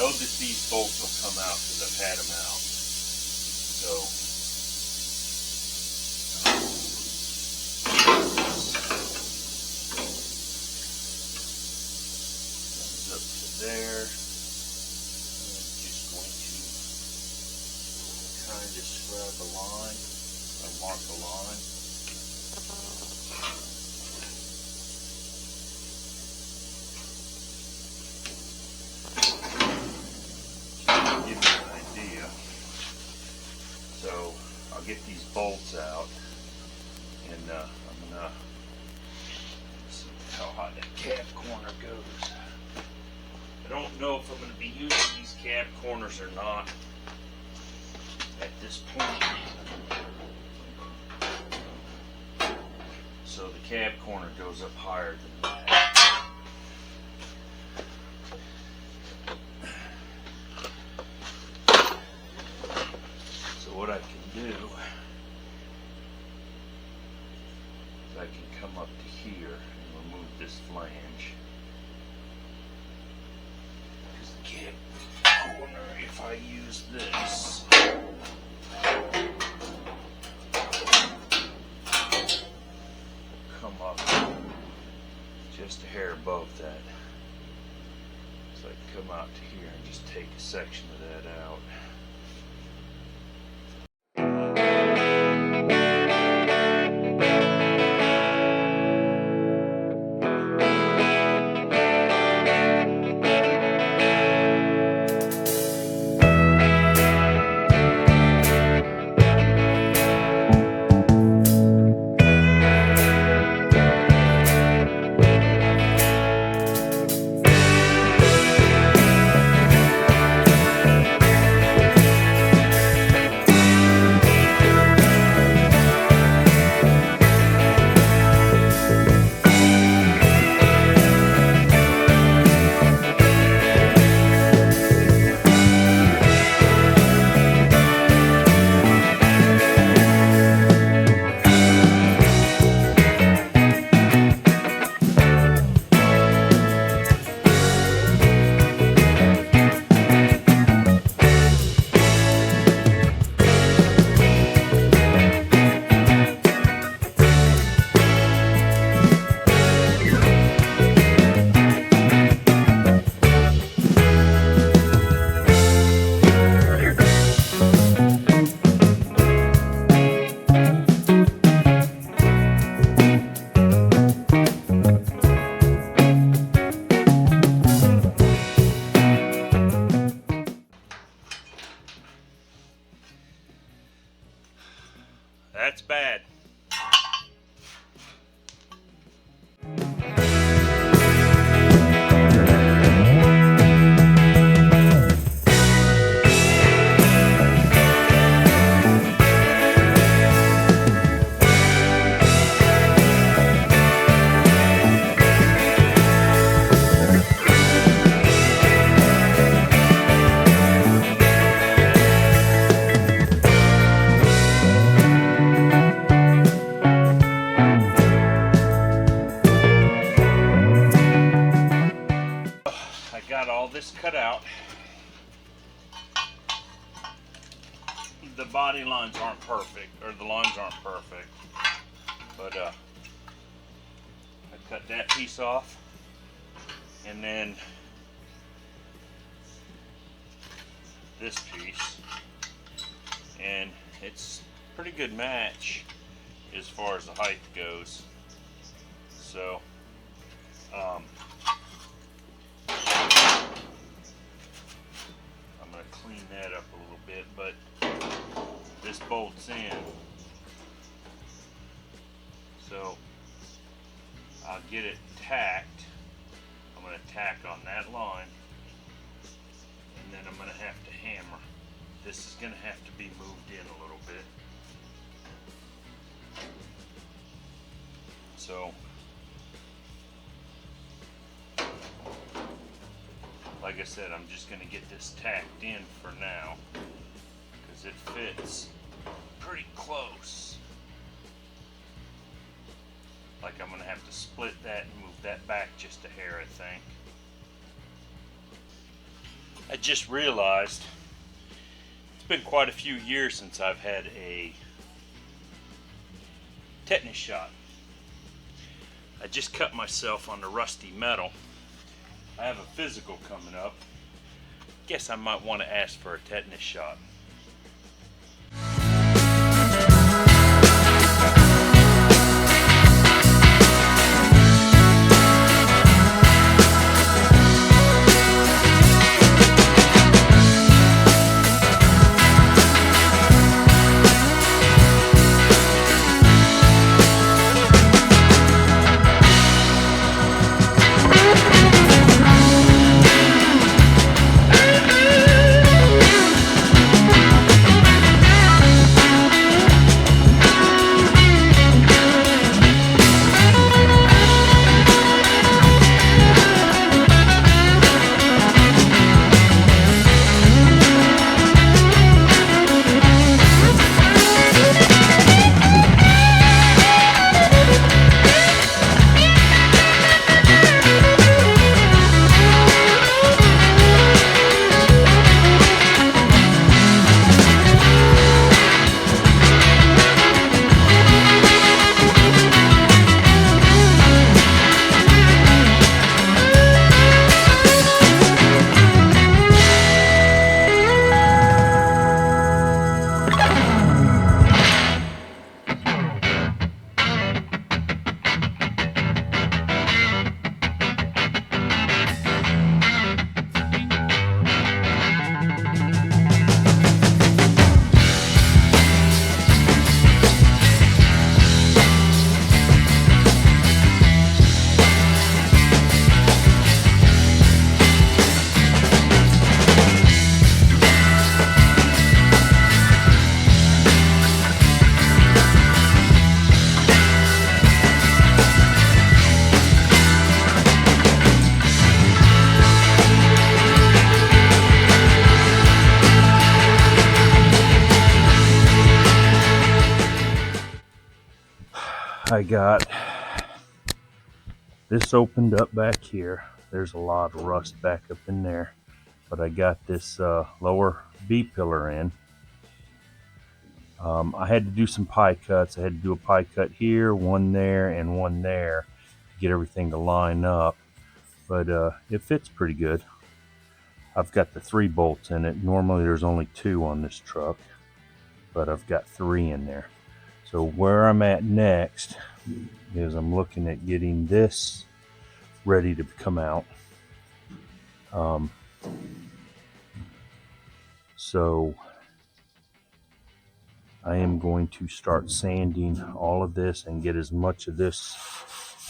know that these bolts will come out because I've had them out. So comes up to there. I'm just going to kind of scrub a line or mark a line. So I'll get these bolts out, and I'm gonna see how high that cab corner goes. I don't know if I'm gonna be using these cab corners or not at this point. So the cab corner goes up higher than that. What I can do is I can come up to here and remove this flange, because the cab corner, if I use this, come up just a hair above that. So I can come out to here and just take a section of that out. That's bad. Got all this cut out. The body lines aren't perfect, or the lines aren't perfect, but I cut that piece off, and then this piece, and it's a pretty good match as far as the height goes. So I'm going to clean that up a little bit, but this bolts in, so I'll get it tacked. I'm going to tack on that line, and then I'm going to have to hammer. This is going to have to be moved in a little bit. So like I said, I'm just going to get this tacked in for now because it fits pretty close. Like I'm going to have to split that and move that back just a hair, I think. I just realized it's been quite a few years since I've had a tetanus shot. I just cut myself on the rusty metal. I have a physical coming up. Guess I might want to ask for a tetanus shot. I got this opened up back here. There's a lot of rust back up in there, but I got this lower B pillar in. I had to do some pie cuts. I had to do a pie cut here, one there, and one there to get everything to line up, but it fits pretty good. I've got the 3 bolts in it. Normally there's only 2 on this truck, but I've got 3 in there. So where I'm at next is I'm looking at getting this ready to come out. So I am going to start sanding all of this and get as much of this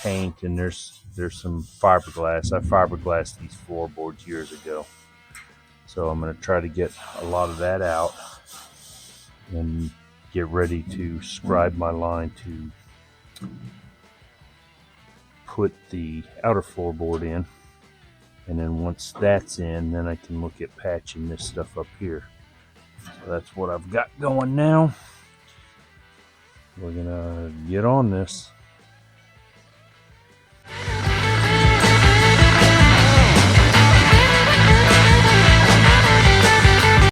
paint, and there's some fiberglass. I fiberglassed these floorboards years ago. So I'm going to try to get a lot of that out and get ready to scribe my line to put the outer floorboard in, and then once that's in, then I can look at patching this stuff up here. So that's what I've got going now. We're gonna get on this.